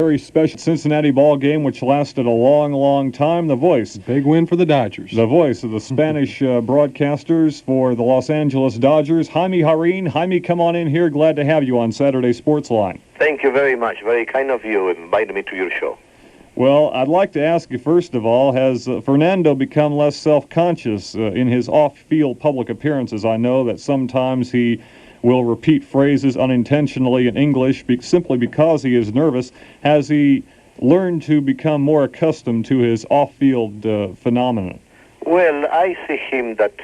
Very special Cincinnati ball game, which lasted a long, long time. The voice. Big win for the Dodgers. The voice of the Spanish broadcasters for the Los Angeles Dodgers, Jaime Jarrin. Jaime, come on in here. Glad to have you on Saturday Sports Line. Thank you very much. Very kind of you inviting me to your show. Well, I'd like to ask you, first of all, has Fernando become less self-conscious in his off-field public appearances? I know that sometimes he will repeat phrases unintentionally in English simply because he is nervous. Has he learned to become more accustomed to his off-field phenomenon? Well, I see him that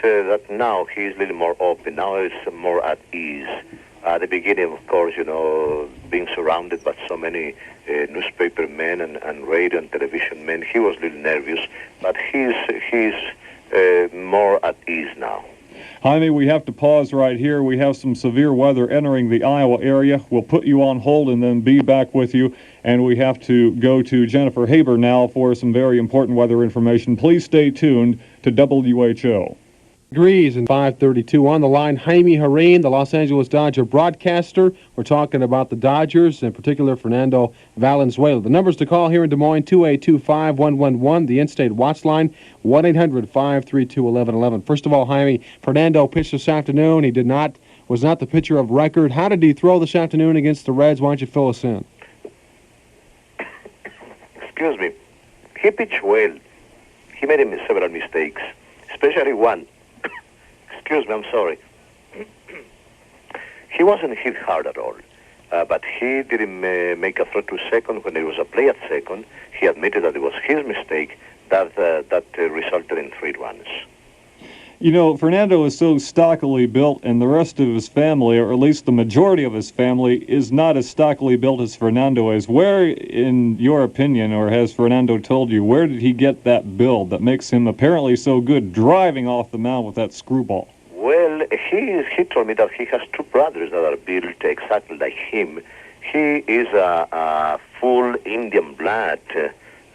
now he's a little more open. Now he's more at ease. At the beginning, of course, being surrounded by so many newspaper men and radio and television men, he was a little nervous, but he's more at ease now. Jaime, we have to pause right here. We have some severe weather entering the Iowa area. We'll put you on hold and then be back with you. And we have to go to Jennifer Haber now for some very important weather information. Please stay tuned to WHO. Degrees and 5:32 on the line. Jaime Jarrin, the Los Angeles Dodger broadcaster. We're talking about the Dodgers, in particular Fernando Valenzuela. The numbers to call here in Des Moines, 282-5111. The in-state watch line, 1-800-532-1111. First of all, Jaime, Fernando pitched this afternoon. He was not the pitcher of record. How did he throw this afternoon against the Reds? Why don't you fill us in? Excuse me. He pitched well. He made several mistakes, especially one. Excuse me, I'm sorry. He wasn't hit hard at all, but he didn't make a throw to second when there was a play at second. He admitted that it was his mistake that resulted in 3 runs. Fernando is so stockily built, and the rest of his family, or at least the majority of his family, is not as stockily built as Fernando is. Where, in your opinion, or has Fernando told you, where did he get that build that makes him apparently so good driving off the mound with that screwball? Well, he told me that he has 2 brothers that are built exactly like him. He is a full Indian blood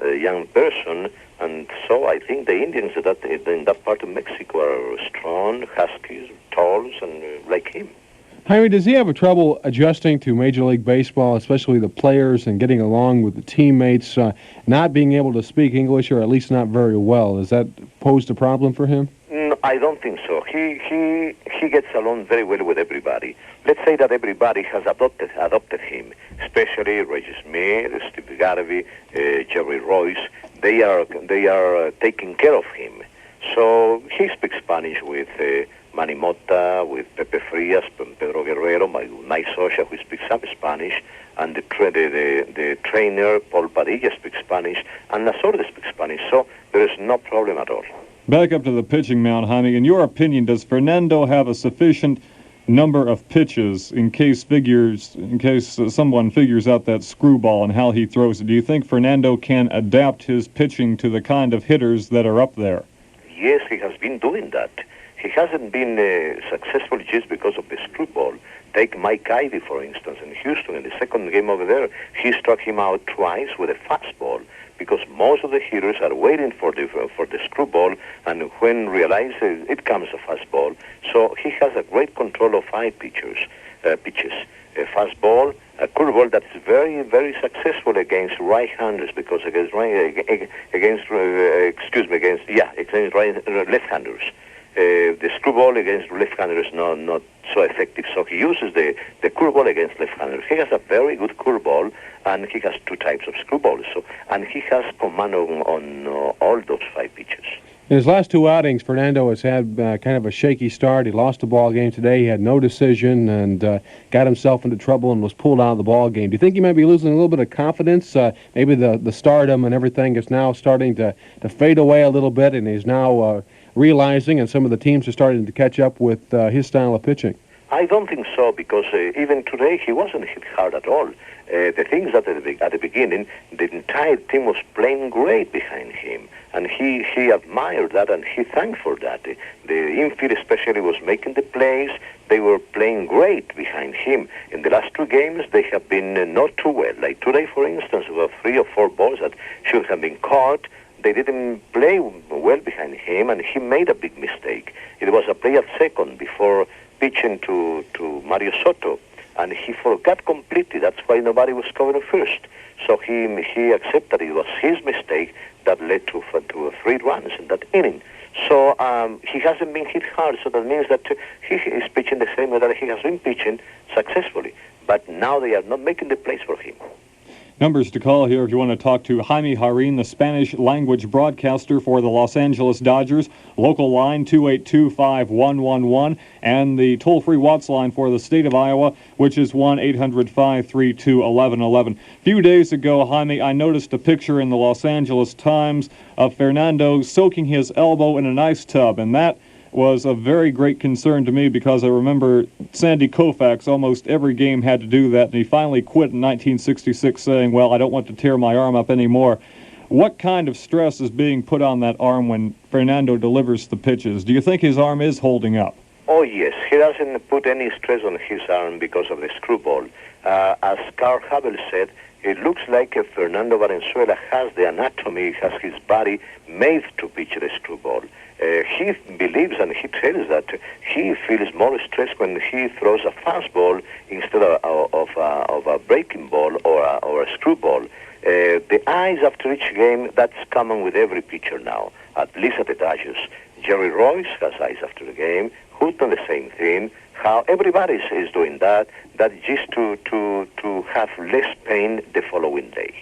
young person, and so I think the Indians in that part of Mexico are strong, huskies, tall, and like him. Jaime, does he have a trouble adjusting to Major League Baseball, especially the players, and getting along with the teammates, not being able to speak English, or at least not very well? Has that posed a problem for him? No, I don't think so. He gets along very well with everybody. Let's say that everybody has adopted him, especially Reggie Smith, Steve Garvey, Jerry Royce. They are taking care of him. So he speaks Spanish with Manny Mota, with Pepe Frias, Pedro Guerrero, my nice social who speaks some Spanish, and the trainer, Paul Padilla, speaks Spanish, and Lasorda speaks Spanish. So there is no problem at all. Back up to the pitching mound, Jaime. In your opinion, does Fernando have a sufficient number of pitches in case someone figures out that screwball and how he throws it? Do you think Fernando can adapt his pitching to the kind of hitters that are up there? Yes, he has been doing that. He hasn't been successful just because of the screwball. Take Mike Ivey, for instance, in Houston. In the second game over there, he struck him out twice with a fastball, because most of the hitters are waiting for the screwball, and when realize it comes a fastball. So he has a great control of 5 pitches: a fastball, a curveball that's very, very successful against right-handers, because against left-handers. The screwball against left-handers is not so effective, so he uses the curveball against left-handers. He has a very good curveball, and he has 2 types of screwballs. And he has command on all those 5 pitches. In his last 2 outings, Fernando has had kind of a shaky start. He lost the ball game today. He had no decision and got himself into trouble and was pulled out of the ball game. Do you think he might be losing a little bit of confidence? Maybe the stardom and everything is now starting to fade away a little bit, and he's now realizing, and some of the teams are starting to catch up with his style of pitching? I don't think so, because even today he wasn't hit hard at all. The thing is that at the beginning, the entire team was playing great behind him, and he admired that, and he thanked for that. The infield especially was making the plays. They were playing great behind him. In the last 2 games, they have been not too well. Like today, for instance, there were 3 or 4 balls that should have been caught. They didn't play well behind him, and he made a big mistake. It was a play at second before pitching to Mario Soto, and he forgot completely. That's why nobody was covering first. So he accepted it was his mistake that led to 3 runs in that inning. So he hasn't been hit hard, so that means that he is pitching the same way that he has been pitching successfully. But now they are not making the plays for him. Numbers to call here if you want to talk to Jaime Jarrin, the Spanish language broadcaster for the Los Angeles Dodgers. Local line 282-5111, and the toll-free Watts line for the state of Iowa, which is 1-800-532-1111. A few days ago, Jaime, I noticed a picture in the Los Angeles Times of Fernando soaking his elbow in an ice tub, and that was a very great concern to me because I remember Sandy Koufax almost every game had to do that, and he finally quit in 1966 saying, well, I don't want to tear my arm up anymore. What kind of stress is being put on that arm when Fernando delivers the pitches? Do you think his arm is holding up? Oh, yes. He doesn't put any stress on his arm because of the screwball. As Carl Havel said, it looks like Fernando Valenzuela has the anatomy, has his body made to pitch the screwball. He believes and he tells that he feels more stress when he throws a fastball instead of a breaking ball or a screwball. The eyes after each game, that's common with every pitcher now, at least at the Dodgers. Jerry Royce has eyes after the game. Hutton the same thing. How everybody is doing that just to have less pain the following day.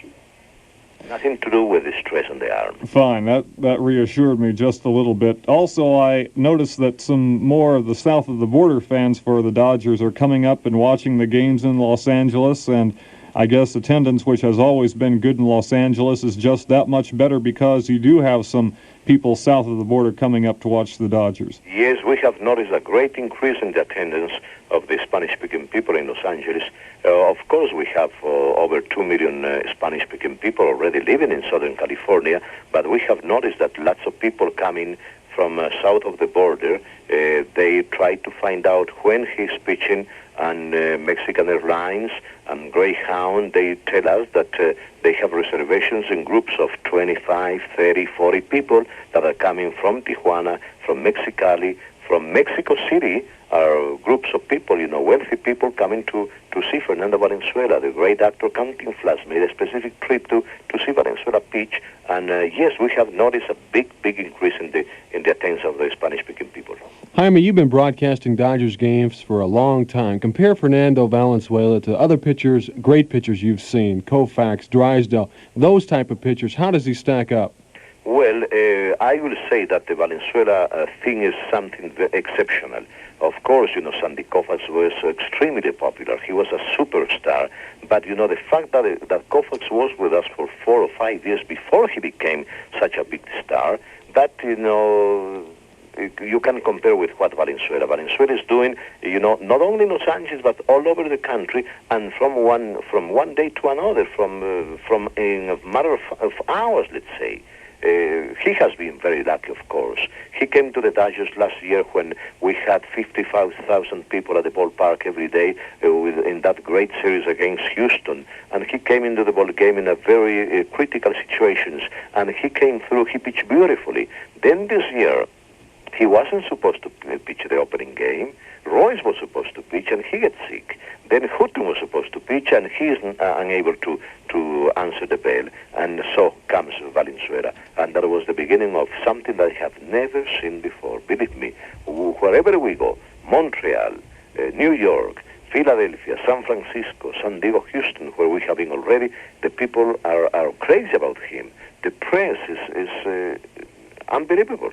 Nothing to do with the stress on the arm. Fine, that reassured me just a little bit. Also, I noticed that some more of the south of the border fans for the Dodgers are coming up and watching the games in Los Angeles, and I guess attendance, which has always been good in Los Angeles, is just that much better because you do have some people south of the border coming up to watch the Dodgers. Yes, we have noticed a great increase in the attendance of the Spanish-speaking people in Los Angeles. Of course, we have over 2 million Spanish-speaking people already living in Southern California, but we have noticed that lots of people coming from south of the border. They try to find out when he's pitching, and Mexican Airlines and Greyhound, they tell us that they have reservations in groups of 25, 30, 40 people that are coming from Tijuana, from Mexicali, from Mexico City, are groups of people, wealthy people coming to see Fernando Valenzuela. The great actor Cantinflas made a specific trip to see Valenzuela pitch, and yes, we have noticed a big increase in the attendance of the Spanish-speaking people. Jaime, you've been broadcasting Dodgers games for a long time. Compare Fernando Valenzuela to other pitchers, great pitchers you've seen, Koufax, Drysdale, those type of pitchers. How does he stack up? Well, I will say that the Valenzuela thing is something exceptional. Of course, Sandy Koufax was extremely popular. He was a superstar. But, the fact that Koufax was with us for 4 or 5 years before he became such a big star, that, you can compare with what Valenzuela is doing, not only in Los Angeles, but all over the country, and from one day to another, from in a matter of hours, let's say. He has been very lucky, of course. He came to the Dodgers last year when we had 55,000 people at the ballpark every day in that great series against Houston. And he came into the ball game in a very critical situations. And he came through, he pitched beautifully. Then this year, he wasn't supposed to pitch the opening game. Royce was supposed to pitch, and he gets sick. Then Hutton was supposed to pitch, and he is unable to answer the bell. And so comes Valenzuela. And that was the beginning of something that I have never seen before. Believe me, wherever we go, Montreal, New York, Philadelphia, San Francisco, San Diego, Houston, where we have been already, the people are crazy about him. The press is unbelievable.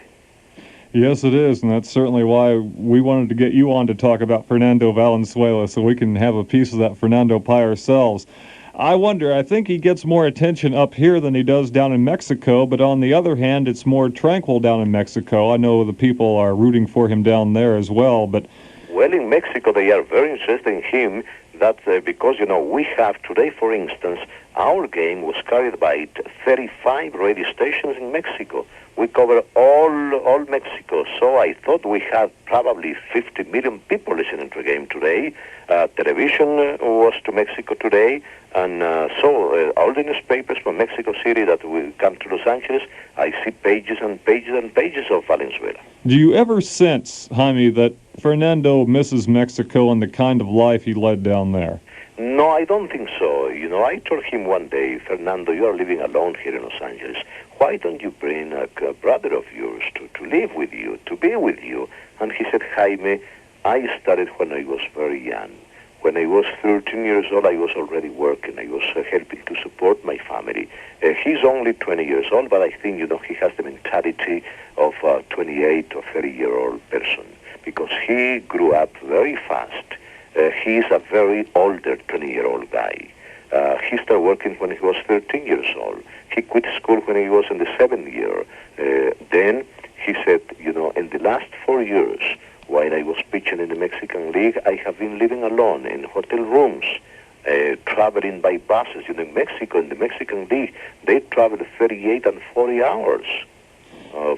Yes, it is, and that's certainly why we wanted to get you on to talk about Fernando Valenzuela so we can have a piece of that Fernando pie ourselves. I wonder, I think he gets more attention up here than he does down in Mexico, but on the other hand, it's more tranquil down in Mexico. I know the people are rooting for him down there as well, but... Well, in Mexico, they are very interested in him. That's because, we have today, for instance, our game was carried by 35 radio stations in Mexico. We cover all Mexico, so I thought we had probably 50 million people listening to the game today. Television was to Mexico today, and so all the newspapers from Mexico City that will come to Los Angeles, I see pages and pages and pages of Valenzuela. Do you ever sense, Jaime, that Fernando misses Mexico and the kind of life he led down there? No, I don't think so. I told him one day, Fernando, you are living alone here in Los Angeles. Why don't you bring a brother of yours to live with you, to be with you? And he said, Jaime, I started when I was very young. When I was 13 years old, I was already working. I was helping to support my family. He's only 20 years old, but I think, he has the mentality of a 28 or 30-year-old person because he grew up very fast. He's a very older 20-year-old guy. He started working when he was 13 years old. He quit school when he was in the 7th year. Then he said, in the last 4 years, while I was pitching in the Mexican League, I have been living alone in hotel rooms, traveling by buses. In Mexico, in the Mexican League, they travel 38 and 40 hours.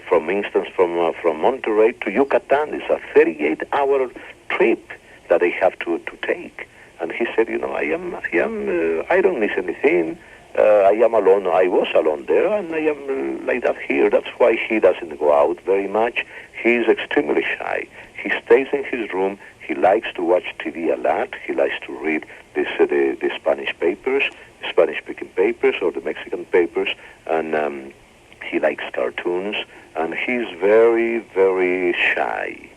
From instance, from Monterrey to Yucatan, it's a 38-hour trip that they have to take. And he said, I don't miss anything. I am alone. I was alone there, and I am like that here. That's why he doesn't go out very much. He's extremely shy. He stays in his room. He likes to watch TV a lot. He likes to read the Spanish papers, Spanish-speaking papers, or the Mexican papers, and he likes cartoons. And he's very, very shy,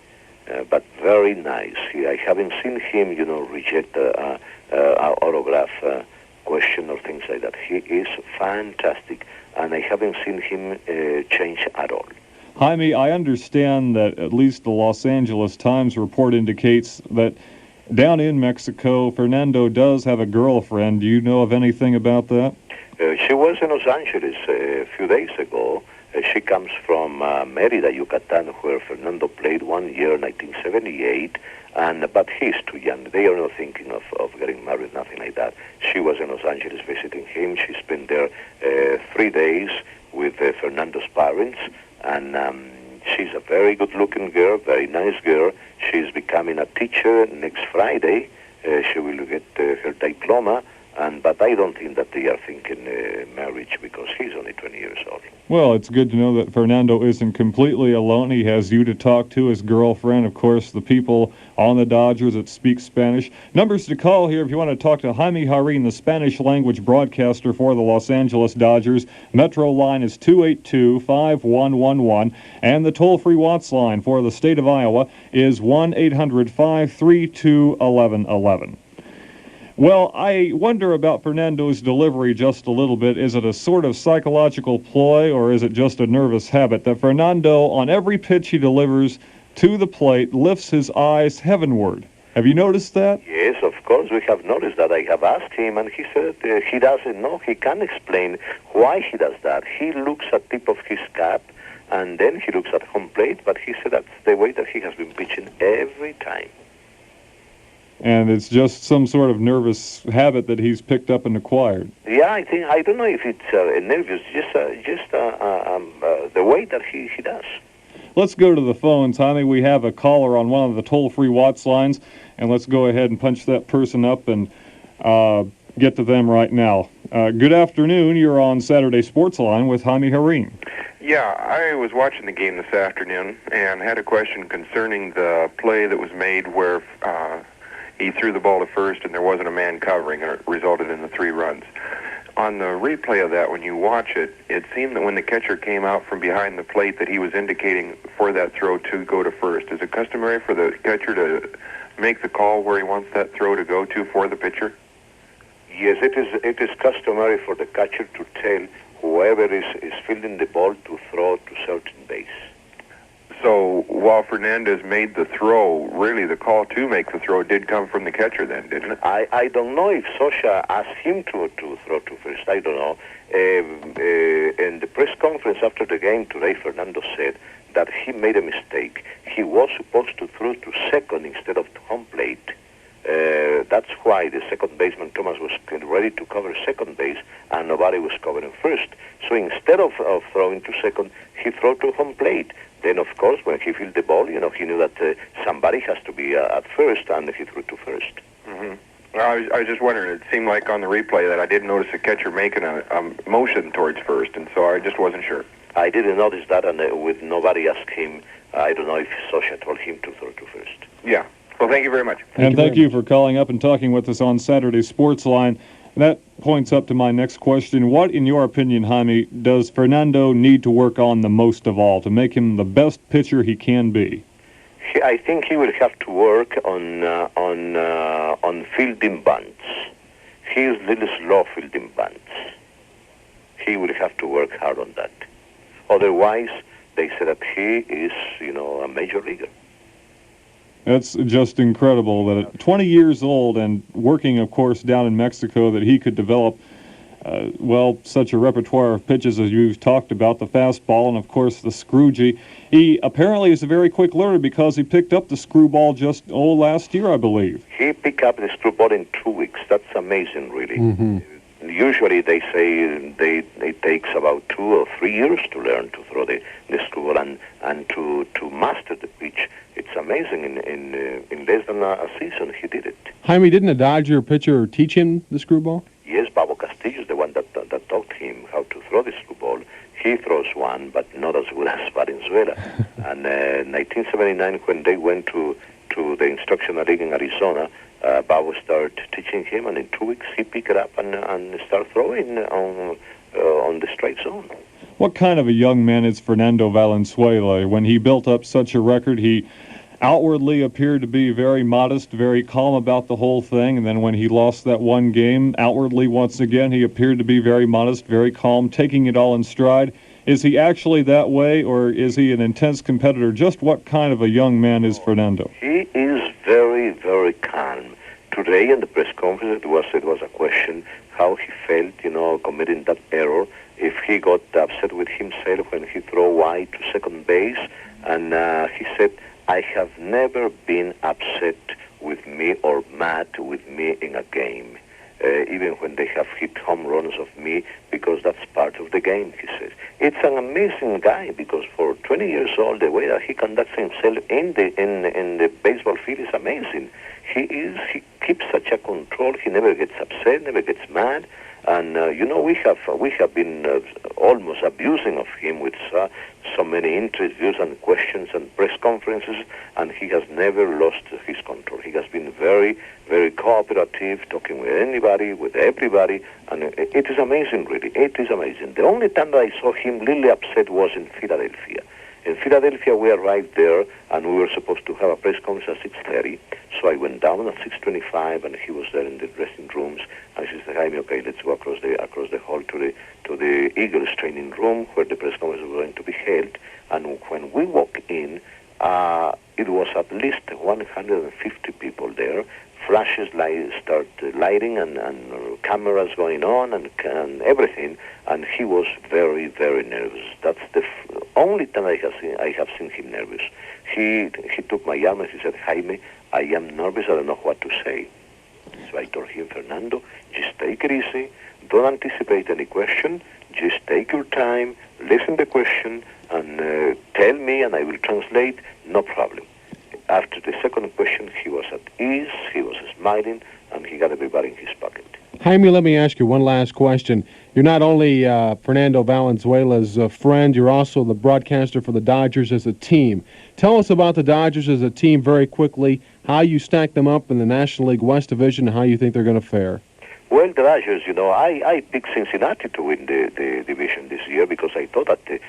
but very nice. I haven't seen him, reject an autograph question or things like that. He is fantastic, and I haven't seen him change at all. Jaime, I understand that at least the Los Angeles Times report indicates that down in Mexico, Fernando does have a girlfriend. Do you know of anything about that? She was in Los Angeles a few days ago. She comes from Mérida, Yucatan, where Fernando played 1 year, 1978, but he's too young. They are not thinking of getting married, nothing like that. She was in Los Angeles visiting him. She spent there 3 days with Fernando's parents, and she's a very good-looking girl, very nice girl. She's becoming a teacher next Friday. She will get her diploma, but I don't think that they are thinking marriage because he's only 20 years old. Well, it's good to know that Fernando isn't completely alone. He has you to talk to, his girlfriend, of course, the people on the Dodgers that speak Spanish. Numbers to call here if you want to talk to Jaime Jarrin, the Spanish-language broadcaster for the Los Angeles Dodgers. Metro line is 282-5111, and the toll-free Watts line for the state of Iowa is 1-800-532-1111. Well, I wonder about Fernando's delivery just a little bit. Is it a sort of psychological ploy, or is it just a nervous habit that Fernando, on every pitch he delivers to the plate, lifts his eyes heavenward? Have you noticed that? Yes, of course, we have noticed that. I have asked him, and he said he doesn't know. He can't explain why he does that. He looks at the tip of his cap, and then he looks at home plate, but he said that's the way that he has been pitching every time. And it's just some sort of nervous habit that he's picked up and acquired. Yeah, I don't know if it's nervous, just the way that he does. Let's go to the phones, Jaime. We have a caller on one of the toll-free Watts lines, and let's go ahead and punch that person up and get to them right now. Good afternoon. You're on Saturday Sports Line with Jaime Jarrin. Yeah, I was watching the game this afternoon and had a question concerning the play that was made where he threw the ball to first and there wasn't a man covering, and it resulted in the 3 runs. On the replay of that, when you watch it, it seemed that when the catcher came out from behind the plate that he was indicating for that throw to go to first. Is it customary for the catcher to make the call where he wants that throw to go to for the pitcher? Yes, it is customary for the catcher to tell whoever is fielding the ball to throw to certain base. So while Fernandez made the throw, really the call to make the throw did come from the catcher then, didn't it? I don't know if Sosha asked him to throw to first. I don't know. In the press conference after the game today, Fernando said that he made a mistake. He was supposed to throw to second instead of to home plate. That's why the second baseman, Thomas, was ready to cover second base, and nobody was covering first. So instead of throwing to second, he threw to home plate. Then, of course, when he fielded the ball, he knew that somebody has to be at first, and he threw to first. Mm-hmm. I was just wondering. It seemed like on the replay that I did notice the catcher making a motion towards first, and so I just wasn't sure. I didn't notice that, and with nobody asked him, I don't know if Sosha told him to throw to first. Yeah. Well, thank you very much. Thank you for calling up and talking with us on Saturday's Sports Line. That points up to my next question. What, in your opinion, Jaime, does Fernando need to work on the most of all to make him the best pitcher he can be? I think he will have to work on fielding bunts. He is a little slow fielding bunts. He will have to work hard on that. Otherwise, they say that he is, a major leaguer. That's just incredible that at 20 years old and working, of course, down in Mexico, that he could develop, such a repertoire of pitches as you've talked about, the fastball and, of course, the screwgee. He apparently is a very quick learner because he picked up the screwball just, last year, I believe. He picked up the screwball in 2 weeks. That's amazing, really. Mm-hmm. Usually they say it takes about 2 or 3 years to learn to throw the screwball and to master the pitch. It's amazing. In less than a season, he did it. Jaime, didn't a Dodger pitcher teach him the screwball? Yes, Babo Castillo is the one that taught him how to throw the screwball. He throws one, but not as good as Valenzuela. And 1979, when they went to the Instructional League in Arizona, Babo started teaching him, and in 2 weeks he picked it up and started throwing on the strike zone. What kind of a young man is Fernando Valenzuela? When he built up such a record, he outwardly appeared to be very modest, very calm about the whole thing, and then when he lost that one game, outwardly once again, he appeared to be very modest, very calm, taking it all in stride. Is he actually that way, or is he an intense competitor? Just what kind of a young man is Fernando? He is very, very calm. Today in the press conference, it was a question how he felt, committing that error. If he got upset with himself when he threw wide to second base, and he said, I have never been upset with me or mad with me in a game, even when they have hit home runs of me, because that's part of the game, he says. It's an amazing guy, because for 20 years old, the way that he conducts himself in the baseball field is amazing. He keeps such a control. He never gets upset, never gets mad. And we have been almost abusing of him with so many interviews and questions and press conferences, and he has never lost his control. He has been very, very cooperative, talking with anybody, with everybody, and it is amazing, really. It is amazing. The only time that I saw him really upset was in Philadelphia. In Philadelphia, we arrived there, and we were supposed to have a press conference at 6:30. So I went down at 6:25, and he was there in the dressing rooms. And she said, Jaime, okay, let's go across the hall to the Eagles training room where the press conference was going to be held. And when we walked in, it was at least 150 people there. Flashes start lighting and cameras going on and everything, and he was very, very nervous. That's the only time I have seen him nervous. He took my arm and he said, Jaime, I am nervous. I don't know what to say. So I told him, Fernando, just take it easy. Don't anticipate any question. Just take your time, listen to the question, and tell me, and I will translate. No problem. After the second question, he was at ease, he was smiling, and he got everybody in his pocket. Jaime, let me ask you one last question. You're not only Fernando Valenzuela's friend, you're also the broadcaster for the Dodgers as a team. Tell us about the Dodgers as a team very quickly, how you stack them up in the National League West Division, and how you think they're going to fare. Well, the Dodgers, I picked Cincinnati to win the division this year because I thought that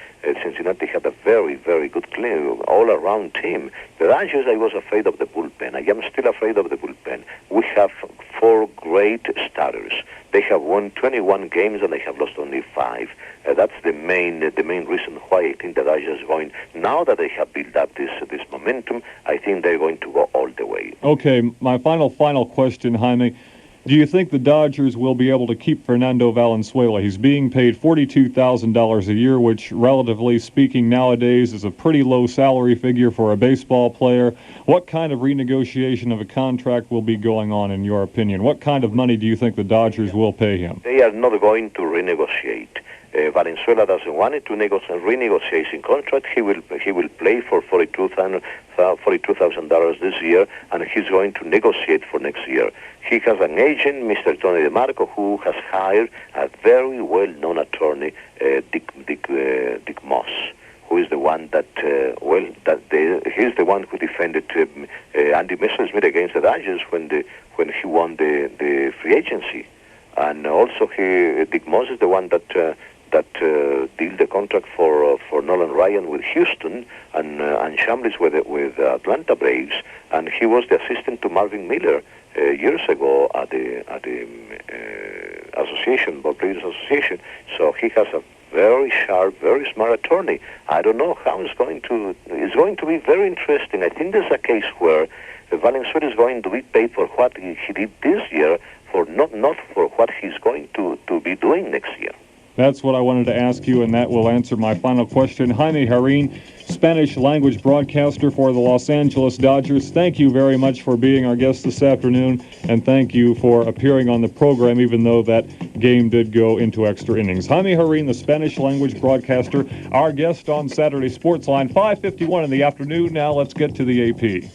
Cincinnati had a very, very good all-around team. The Dodgers, I was afraid of the bullpen. I am still afraid of the bullpen. We have 4 great starters. They have won 21 games and they have lost only 5. That's the main reason why I think the Dodgers are going. Now that they have built up this momentum, I think they're going to go all the way. Okay, my final question, Jaime. Do you think the Dodgers will be able to keep Fernando Valenzuela? He's being paid $42,000 a year, which, relatively speaking, nowadays is a pretty low salary figure for a baseball player. What kind of renegotiation of a contract will be going on, in your opinion? What kind of money do you think the Dodgers will pay him? They are not going to renegotiate. Valenzuela doesn't want it to renegotiate his contract. He will play for $42,000 this year, and he's going to negotiate for next year. He has an agent, Mr. Tony DeMarco, who has hired a very well-known attorney, Dick Moss, who is the one that he's the one who defended Andy Messersmith against the Dodgers when he won the free agency, and also Dick Moss is the one that deal the contract for Nolan Ryan with Houston and Shambliss with Atlanta Braves, and he was the assistant to Marvin Miller years ago at the association, Ball Players Association. So he has a very sharp, very smart attorney. I don't know how it's going to be very interesting. I think there's a case where Valenzuela is going to be paid for what he did this year, for not for what he's going to be doing next year. That's what I wanted to ask you, and that will answer my final question. Jaime Jarrin, Spanish language broadcaster for the Los Angeles Dodgers, thank you very much for being our guest this afternoon, and thank you for appearing on the program, even though that game did go into extra innings. Jaime Jarrin, the Spanish language broadcaster, our guest on Saturday Sportsline, 5:51 in the afternoon. Now let's get to the AP.